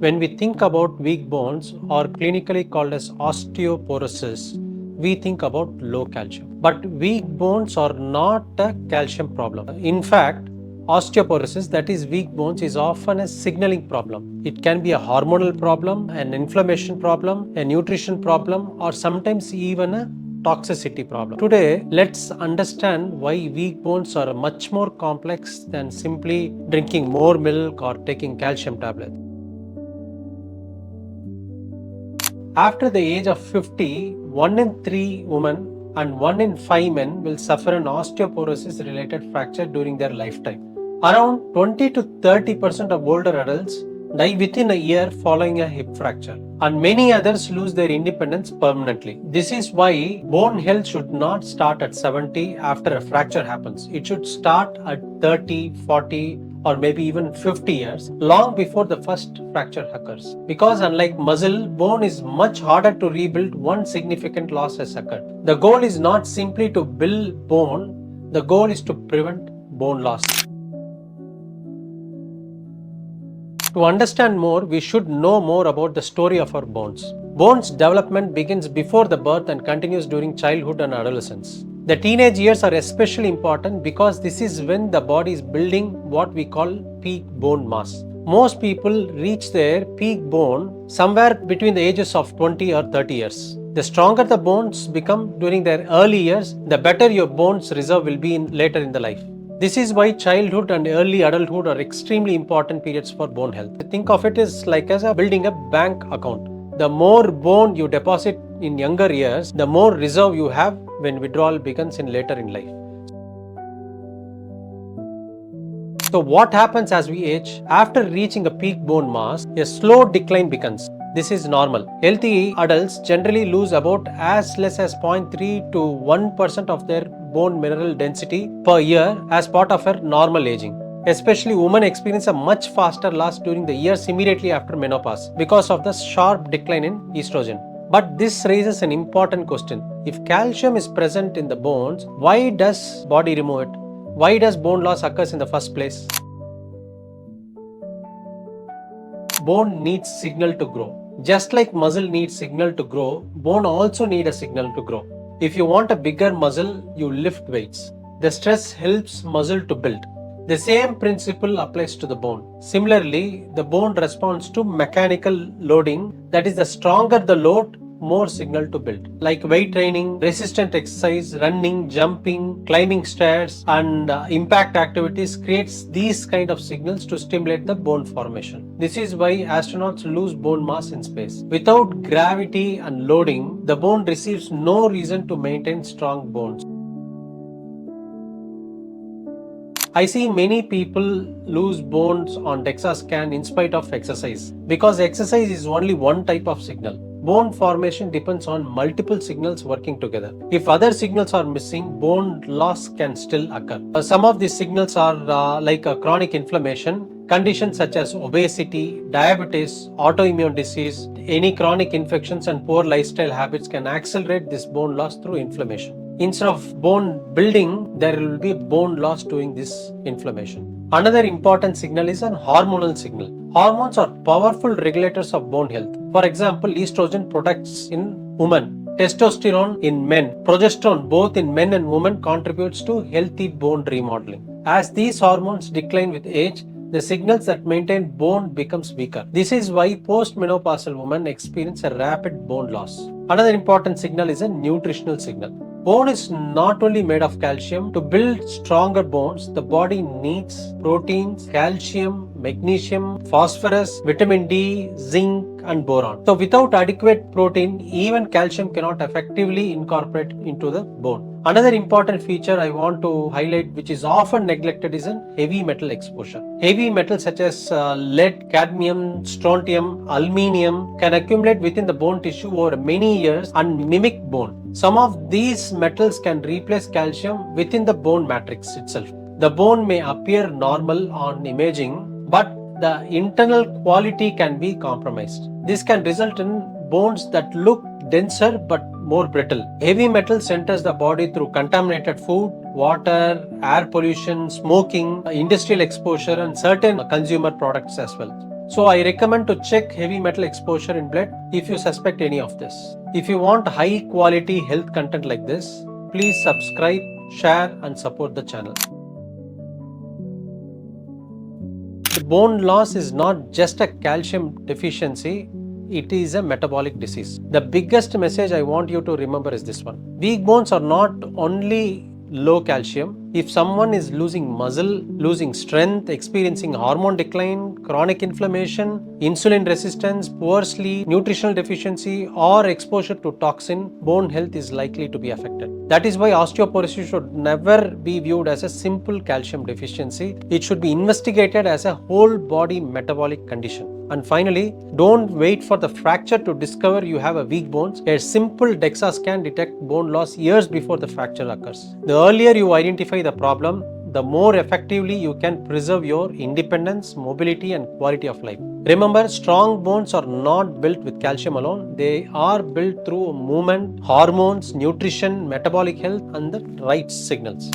When we think about weak bones, or clinically called as osteoporosis, we think about low calcium. But weak bones are not a calcium problem. In fact, osteoporosis, that is weak bones, is often a signaling problem. It can be a hormonal problem, an inflammation problem, a nutrition problem, or sometimes even a toxicity problem. Today, let's understand why weak bones are much more complex than simply drinking more milk or taking calcium tablets. After the age of 50, 1 in 3 women and 1 in 5 men will suffer an osteoporosis related fracture during their lifetime. Around 20 to 30% of older adults die within a year following a hip fracture, and many others lose their independence permanently. This is why bone health should not start at 70 after a fracture happens. It should start at 30, 40, or maybe even 50 years, long before the first fracture occurs. Because unlike muscle, bone is much harder to rebuild once significant loss has occurred. The goal is not simply to build bone, the goal is to prevent bone loss. To understand more, we should know more about the story of our bones. Bones development begins before the birth and continues during childhood and adolescence. The teenage years are especially important because this is when the body is building what we call peak bone mass. Most people reach their peak bone somewhere between the ages of 20 or 30 years. The stronger the bones become during their early years, the better your bones reserve will be later in the life. This is why childhood and early adulthood are extremely important periods for bone health. Think of it as like as building a bank account. The more bone you deposit in younger years, the more reserve you have when withdrawal begins in later in life. So what happens as we age? After reaching a peak bone mass, a slow decline begins. This is normal. Healthy adults generally lose about as less as 0.3 to 1% of their bone mineral density per year as part of their normal aging. Especially women experience a much faster loss during the years immediately after menopause because of the sharp decline in estrogen. But this raises an important question. If calcium is present in the bones, why does body remove it? Why does bone loss occurs in the first place? Bone needs signal to grow. Just like muscle needs signal to grow, bone also need a signal to grow. If you want a bigger muscle, you lift weights. The stress helps muscle to build. The same principle applies to the bone. Similarly, the bone responds to mechanical loading. That is, the stronger the load, more signal to build. Like weight training, resistant exercise, running, jumping, climbing stairs, and impact activities creates these kind of signals to stimulate the bone formation. This is why astronauts lose bone mass in space. Without gravity and loading, the bone receives no reason to maintain strong bones. I see many people lose bones on DEXA scan in spite of exercise because exercise is only one type of signal. Bone formation depends on multiple signals working together. If other signals are missing, bone loss can still occur. Some of these signals are like chronic inflammation, conditions such as obesity, diabetes, autoimmune disease, any chronic infections and poor lifestyle habits can accelerate this bone loss through inflammation. Instead of bone building, there will be bone loss during this inflammation. Another important signal is a hormonal signal. Hormones are powerful regulators of bone health. For example, estrogen protects in women, testosterone in men, progesterone both in men and women contributes to healthy bone remodeling. As these hormones decline with age, the signals that maintain bone becomes weaker. This is why postmenopausal women experience a rapid bone loss. Another important signal is a nutritional signal. Bone is not only made of calcium. To build stronger bones, the body needs proteins, calcium, magnesium, phosphorus, vitamin D, zinc, and boron. So without adequate protein, even calcium cannot effectively incorporate into the bone. Another important feature I want to highlight, which is often neglected, is a heavy metal exposure. Heavy metals such as lead, cadmium, strontium, aluminium can accumulate within the bone tissue over many years and mimic bone. Some of these metals can replace calcium within the bone matrix itself. The bone may appear normal on imaging, but the internal quality can be compromised. This can result in bones that look denser but more brittle. Heavy metals enters the body through contaminated food, water, air pollution, smoking, industrial exposure, and certain consumer products as well. So I recommend to check heavy metal exposure in blood if you suspect any of this. If you want high quality health content like this, please subscribe, share and support the channel. The bone loss is not just a calcium deficiency, it is a metabolic disease. The biggest message I want you to remember is this one. Weak bones are not only low calcium. If someone is losing muscle, losing strength, experiencing hormone decline, chronic inflammation, insulin resistance, poor sleep, nutritional deficiency, or exposure to toxin, bone health is likely to be affected. That is why osteoporosis should never be viewed as a simple calcium deficiency. It should be investigated as a whole body metabolic condition. And finally, don't wait for the fracture to discover you have a weak bones. A simple DEXA scan detects bone loss years before the fracture occurs. The earlier you identify the problem, the more effectively you can preserve your independence, mobility, and quality of life. Remember, strong bones are not built with calcium alone. They are built through movement, hormones, nutrition, metabolic health, and the right signals.